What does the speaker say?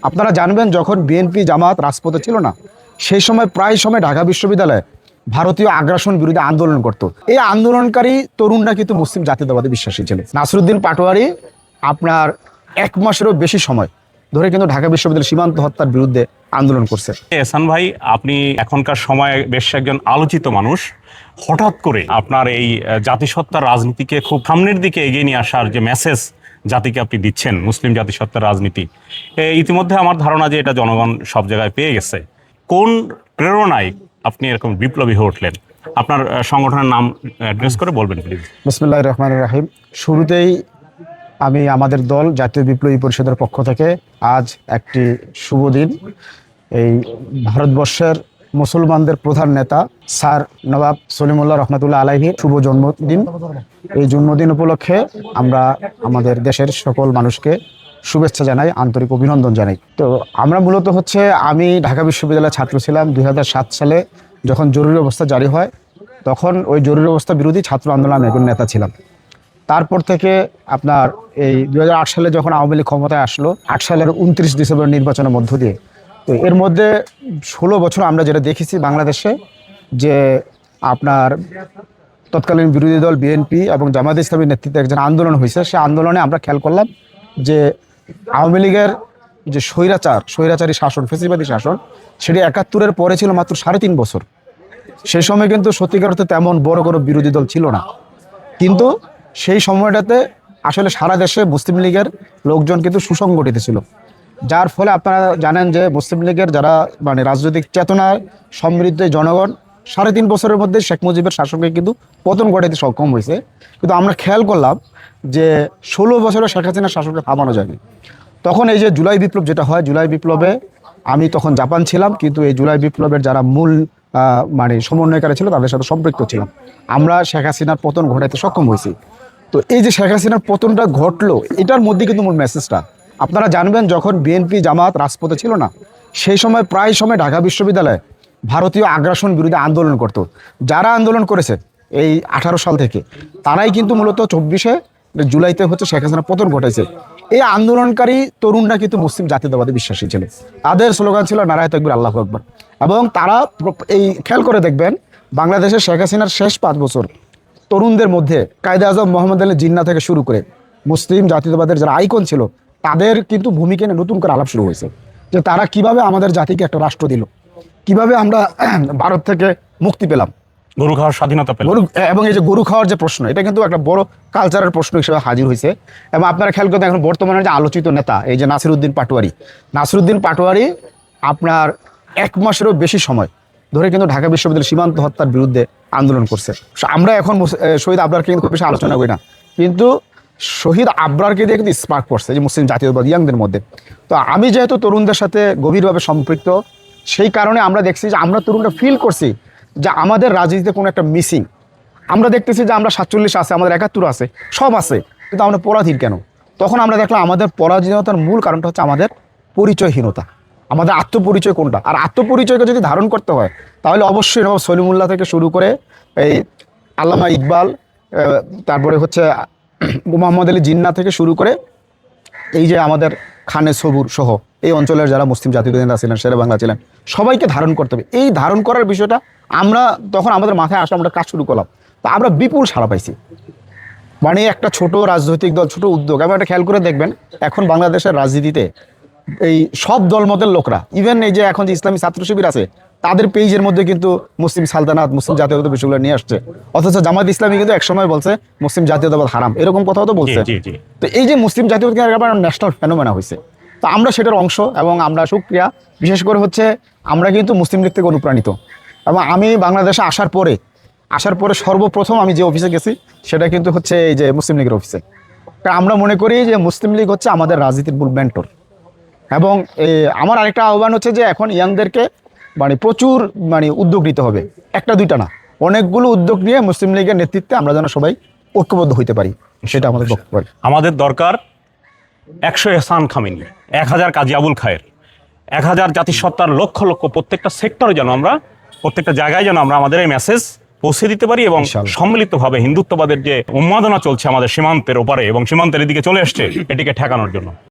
আপনারা জানবেন যখন বিএনপি জামাত রাজপথে ছিল না, সেই সময় প্রায় সময় ঢাকা বিশ্ববিদ্যালয়ে ভারতীয় আগ্রাসন বিরোধী আন্দোলন করত। এই আন্দোলনকারী তরুণরা কিন্তু মুসলিম জাতীয়তাবাদে বিশ্বাসী ছিল। নাসিরউদ্দিন পাটোয়ারি আপনার 1 মাসেরও বেশি সময় ধরে কিন্তু ঢাকা বিশ্ববিদ্যালয়ের সীমান্ত হত্যার বিরুদ্ধে আন্দোলন করছে। এহসান ভাই, আপনি এখনকার সময়ে বেশ একজন আলোচিত মানুষ। হঠাৎ করে আপনার এই জাতিসত্তার রাজনীতিকে খুব সামনের দিকে এগিয়ে নিয়ে আসার যে মেসেজ জাতিকে আপনি দিচ্ছেন, মুসলিম জাতিসত্তার রাজনীতি, ইতিমধ্যে আমার ধারণা যে এটা জনগণ সব জায়গায় পেয়ে গেছে। কোন প্রেরণায় আপনি এরকম বিপ্লবী হয়ে উঠলেন? আপনার সংগঠনের নাম অ্যাড্রেস করে বলবেন প্লিজ। বিসমিল্লাহির রহমানির রহিম। শুরুতেই আমি আমাদের দল জাতীয় বিপ্লবী পরিষদের পক্ষ থেকে আজ একটি শুভ দিন, এই ভারতবর্ষের মুসলমানদের প্রধান নেতা স্যার নবাব সলিমুল্লাহ রহমতুল্লাহ আলাইহির শুভ জন্মদিন। এই জন্মদিন উপলক্ষে আমরা আমাদের দেশের সকল মানুষকে শুভেচ্ছা জানাই, আন্তরিক অভিনন্দন জানাই। তো আমরা মূলত আমি ঢাকা বিশ্ববিদ্যালয়ের ছাত্র ছিলাম। 2007 সালে যখন জরুরি অবস্থা জারি হয়, তখন ওই জরুরি অবস্থা বিরোধী ছাত্র আন্দোলনের একজন নেতা ছিলাম। তারপর থেকে আপনার এই 2008 সালে যখন আওয়ামী লীগ ক্ষমতায় আসলো, 8 সালের 29 ডিসেম্বর নির্বাচনের মধ্য দিয়ে, তো এর মধ্যে 16 বছর আমরা যেটা দেখেছি বাংলাদেশে, যে আপনার তৎকালীন বিরোধী দল বিএনপি এবং জামায়াত ইসলামীর নেতৃত্বে একজন আন্দোলন হয়েছে। সে আন্দোলনে আমরা খেয়াল করলাম যে আওয়ামী লীগের যে স্বৈরাচারী শাসন, ফ্যাসিবাদী শাসন, সেটি 71-এর পরে ছিল মাত্র 3.5 বছর। সেই সময় কিন্তু সত্যিকার অর্থে তেমন বড় কোনো বিরোধী দল ছিল না, কিন্তু সেই সময়টাতে আসলে সারা দেশে মুসলিম লীগের লোকজন কিন্তু সুসংগঠিত ছিল, যার ফলে আপনারা জানেন যে মুসলিম লীগের যারা রাজনৈতিক চেতনায় সমৃদ্ধ জনগণ 3.5 বছরের মধ্যে শেখ মুজিবের শাসনকে কিন্তু পতন ঘটাতে সক্ষম হয়েছে। কিন্তু আমরা খেয়াল করলাম যে 16 বছরে শেখ হাসিনার শাসনকে থামানো যায়নি। তখন এই যে জুলাই বিপ্লব যেটা হয়, জুলাই বিপ্লবে আমি তখন জাপান ছিলাম, কিন্তু এই জুলাই বিপ্লবের যারা মূল সমন্বয়কারী ছিল তাদের সাথে সম্পৃক্ত ছিলাম। আমরা শেখ হাসিনার পতন ঘটাতে সক্ষম হয়েছি। তো এই যে শেখ হাসিনার পতনটা ঘটলো, এটার মধ্যে কিন্তু মূল মেসেজটা আপনারা জানবেন যখন বিএনপি জামাত রাজপথে ছিল না, সেই সময় প্রায় সময় ঢাকা বিশ্ববিদ্যালয়ে ভারতীয় আগ্রাসন বিরোধী আন্দোলন করত। যারা আন্দোলন করেছে এই 18 সাল থেকে, তারাই কিন্তু মূলত 24শে জুলাইতে শেখ হাসিনার পতন ঘটাইছে। এই আন্দোলনকারী তরুণরা কিন্তু মুসলিম জাতীয়তাবাদে বিশ্বাসী ছিল। তাদের স্লোগান ছিল নারায়ে তাকবীর, আল্লাহু আকবার। এবং তারা এই খেয়াল করে দেখবেন, বাংলাদেশের শেখ হাসিনার শেষ 5 বছর তরুণদের মধ্যে কায়েদে আজম মোহাম্মদ আলী জিন্নাহ থেকে শুরু করে মুসলিম জাতীয়তাবাদের যারা আইকন ছিল, তাদের কিন্তু ভূমিকা নিয়ে নতুন করে আলাপ শুরু হয়েছে, যে তারা কিভাবে আমাদের জাতিকে একটা রাষ্ট্র দিল, কিভাবে আমরা ভারত থেকে মুক্তি পেলাম, গরু খাওয়ার স্বাধীনতা পেলাম। এবং এই যে গরু খাওয়ার যে প্রশ্ন, এটা কিন্তু একটা বড় কালচারের প্রশ্ন হিসেবে হাজির হয়েছে। এবং আপনারা খেয়াল করতে এখন বর্তমানে যে আলোচিত নেতা এই যে নাসিরউদ্দিন পাটোয়ারি আপনার 1 মাসেরও বেশি সময় ধরে কিন্তু ঢাকা বিশ্ববিদ্যালয়ের সীমান্ত হত্যার বিরুদ্ধে আন্দোলন করছে। আমরা এখন শহীদ আবরারকে কিন্তু খুব বেশি আলোচনা করি না, কিন্তু শহীদ আবরারকে দিয়ে কিন্তু স্পার্ক করছে যে মুসলিম জাতীয়তাবাদী ইয়াংদের মধ্যে। তো আমি যেহেতু তরুণদের সাথে গভীরভাবে সম্পৃক্ত, সেই কারণে আমরা দেখছি যে আমরা তরুণরা ফিল করছি যে আমাদের রাজনীতিতে কোনো একটা মিসিং। আমরা দেখতেছি যে আমরা 47 আছে, আমাদের 71 আছে, সব আছে, কিন্তু আমরা পরাধীন কেন? তখন আমরা দেখলাম আমাদের পরাধীনতার মূল কারণটা হচ্ছে আমাদের পরিচয়হীনতা, আমাদের আত্মপরিচয় কোনটা। আর আত্মপরিচয়কে যদি ধারণ করতে হয়, তাহলে অবশ্যই নবাব সলিমুল্লাহ থেকে শুরু করে এই আল্লামা ইকবাল, তারপরে মোহাম্মদ আলী জিন্নাহ থেকে শুরু করে এই যে আমাদের খানে সবুর সহ এই অঞ্চলের যারা মুসলিম জাতীয় নেতা ছিলেন, শেরে বাংলা ছিলেন, সবাইকে ধারণ করতে হবে। এই ধারণ করার বিষয়টা আমরা তখন আমাদের মাথায় আসলে আমরা কাজ শুরু করলাম। তা আমরা বিপুল সাড়া পাইছি। একটা ছোট রাজনৈতিক দল, ছোট উদ্যোগ, এবং একটা খেয়াল করে দেখবেন এখন বাংলাদেশের রাজনীতিতে এই সব দলমতের লোকরা, ইভেন এই যে এখন যে ইসলামী ছাত্র শিবির আছে, তাদের পেজের মধ্যে কিন্তু মুসলিম সালতানাত, মুসলিম জাতীয়তাবাদ বিষয়গুলো নিয়ে আসছে। অথচ জামাত ইসলামী কিন্তু একসময় বলছে মুসলিম জাতীয়তাবাদ হারাম, এরকম কথাও তো বলছে। তো এই যে মুসলিম জাতীয়তাবাদ ন্যাশনাল ফেনোমেনা হয়েছে, তো আমরা সেটার অংশ, এবং আমরা সুক্রিয়া। বিশেষ করে আমরা কিন্তু মুসলিম লীগ থেকে অনুপ্রাণিত। এবং আমি বাংলাদেশে আসার পরে সর্বপ্রথম আমি যে অফিসে গেছি সেটা কিন্তু এই যে মুসলিম লীগের অফিসে। কারণ আমরা মনে করি যে মুসলিম লীগ আমাদের রাজনীতির মূল মেন্টর। এবং আমার আরেকটা আহ্বান যে এখন ইয়াংদেরকে প্রচুর উদ্যোগ নিতে হবে, একটা দুইটা না, অনেকগুলো উদ্যোগ নিয়ে মুসলিম লীগের নেতৃত্বে আমরা যেন সবাই ঐক্যবদ্ধ হইতে পারি, সেটা আমাদের বক্তব্য। আমাদের দরকার 100 এহসান খামেনি, 1000 কাজী আবুল খায়ের, 1000 জাতিসত্তার লক্ষ লক্ষ প্রত্যেকটা সেক্টরে যেন আমরা, প্রত্যেকটা জায়গায় যেন আমরা আমাদের এই মেসেজ পৌঁছে দিতে পারি। এবং সম্মিলিতভাবে হিন্দুত্ববাদের যে উন্মাদনা চলছে আমাদের সীমান্তের ওপারে এবং সীমান্তের এদিকে চলে আসছে, এটিকে ঠেকানোর জন্য।